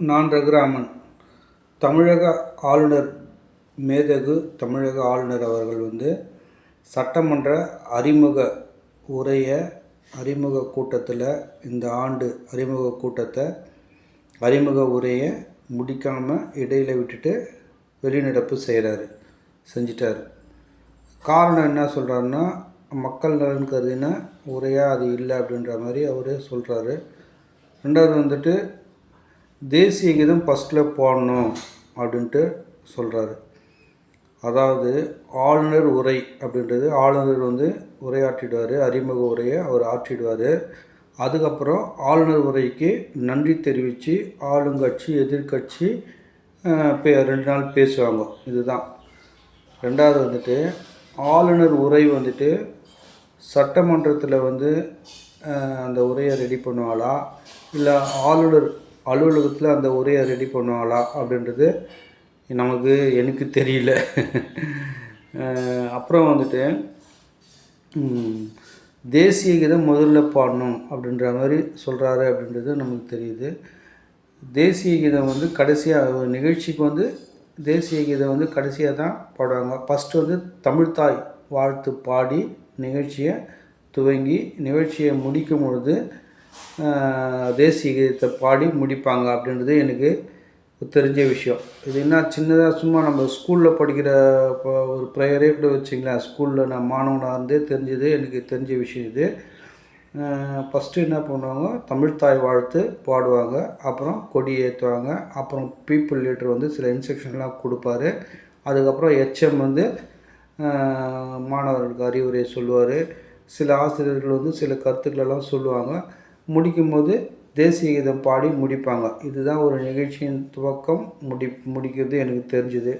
நான் ரகுராமன். தமிழக ஆளுநர் மேதகு தமிழக ஆளுநர் அவர்கள் சட்டமன்ற அறிமுக கூட்டத்தில் இந்த ஆண்டு அறிமுக உரையை முடிக்காமல் இடையில் விட்டுட்டு வெளிநடப்பு செஞ்சிட்டார். காரணம் என்ன சொல்கிறாருன்னா, மக்கள் நலன் கருதின உரையாக அது இல்லை அப்படின்ற மாதிரி அவர் சொல்கிறாரு. ரெண்டாவது தேசிய கீதம் ஃபஸ்ட்டில் போடணும் அப்படின்ட்டு சொல்கிறாரு. அதாவது ஆளுநர் உரை அப்படின்றது ஆளுநர் உரையாற்றிடுவார், அறிமுக உரையை அவர் ஆற்றிடுவார். அதுக்கப்புறம் ஆளுநர் உரைக்கு நன்றி தெரிவித்து ஆளுங்கட்சி எதிர்கட்சி 2 நாள் பேசுவாங்க. இதுதான். ரெண்டாவது ஆளுநர் உரை சட்டமன்றத்தில் அந்த உரையை ரெடி பண்ணுவாளா, இல்லை ஆளுநர் அலுவலகத்தில் அந்த உரையை ரெடி பண்ணுவாளா அப்படின்றது எனக்கு தெரியல. அப்புறம் தேசிய கீதம் முதல்ல பாடணும் அப்படின்ற மாதிரி சொல்கிறாரு அப்படின்றது நமக்கு தெரியுது. தேசிய கீதம் கடைசியாக நிகழ்ச்சிக்கு தேசிய கீதம் கடைசியாக தான் பாடுவாங்க. ஃபஸ்ட்டு தமிழ்த்தாய் வாழ்த்து பாடி நிகழ்ச்சியை துவங்கி நிகழ்ச்சியை முடிக்கும் பொழுது தேசிய கீதத்தை பாடி முடிப்பாங்க அப்படின்றது எனக்கு தெரிஞ்ச விஷயம். இது என்ன சின்னதாக சும்மா நம்ம ஸ்கூலில் படிக்கிற ஒரு ப்ரேயரே கூட வச்சிங்களேன். ஸ்கூலில் நான் மாணவனாக இருந்தே தெரிஞ்சது, எனக்கு தெரிஞ்ச விஷயம் இது. ஃபஸ்ட்டு என்ன பண்ணுவாங்க, தமிழ்த்தாய் வாழ்த்து பாடுவாங்க, அப்புறம் கொடி ஏற்றுவாங்க, அப்புறம் பீப்புள் லீடர் சில இன்ஸ்ட்ரக்ஷன்லாம் கொடுப்பாரு. அதுக்கப்புறம் எச்எம் மாணவர்களுக்கு அறிவுரை சொல்லுவார். சில ஆசிரியர்கள் சில கருத்துக்களெல்லாம் சொல்லுவாங்க. முடிக்கும்போது தேசிய கீதம் பாடி முடிப்பாங்க. இதுதான் ஒரு நிகழ்ச்சியின் துவக்கம். முடிக்கிறது எனக்கு தெரிஞ்சுது.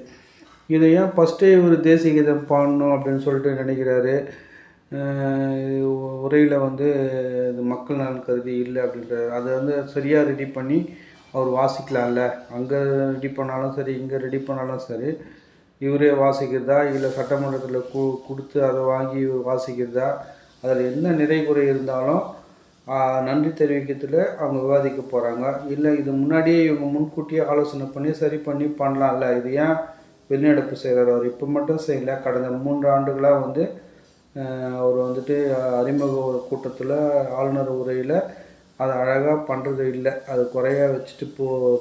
இதை ஏன் ஃபஸ்ட்டே ஒரு தேசிய கீதம் பாடணும் அப்படின்னு சொல்லிட்டு நினைக்கிறாரு. உரையில் இது மக்கள் நலன் கருதி இல்லை அப்படின்றாரு. அதை சரியாக ரெடி பண்ணி அவர் வாசிக்கலாம்ல. அங்கே ரெடி பண்ணாலும் சரி, இங்கே ரெடி பண்ணாலும் சரி, இவரே வாசிக்கிறதா இல்லை சட்டமன்றத்தில் கொடுத்து அதை வாங்கி இவர் வாசிக்கிறதா, அதில் என்ன நிறை குறை இருந்தாலும் நன்றி தெரிவிக்கிறதுல அவங்க விவாதிக்க போகிறாங்க. இல்லை இது முன்னாடியே இவங்க முன்கூட்டியே ஆலோசனை பண்ணி சரி பண்ணலாம்ல. இது ஏன் வெளிநடப்பு செய்கிறார்? அவர் இப்போ மட்டும் செய்யலை, கடந்த 3 ஆண்டுகளாக அவர் அறிமுக கூட்டத்தில் ஆளுநர் உரையில் அதை அழகாக பண்ணுறது இல்லை, அது குறையாக வச்சுட்டு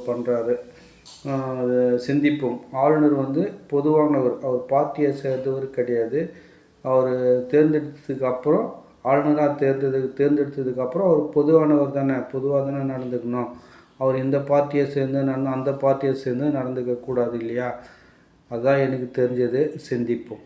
பண்ணுறாரு. அது சிந்திப்போம். ஆளுநர் பொதுவானவர், அவர் பார்ட்டியை சேர்ந்தவர் கிடையாது. அவர் தேர்ந்தெடுத்ததுக்கு அப்புறம் ஆளுநராக தேர்ந்தெடுத்ததுக்கப்புறம் அவர் பொதுவானவர் தானே, பொதுவாக தானே நடந்துக்கணும். அவர் இந்த பார்ட்டியை சேர்ந்து அந்த பார்ட்டியை சேர்ந்து நடந்துக்க கூடாது இல்லையா? அதுதான் எனக்கு தெரிஞ்சது. சிந்திப்போம்.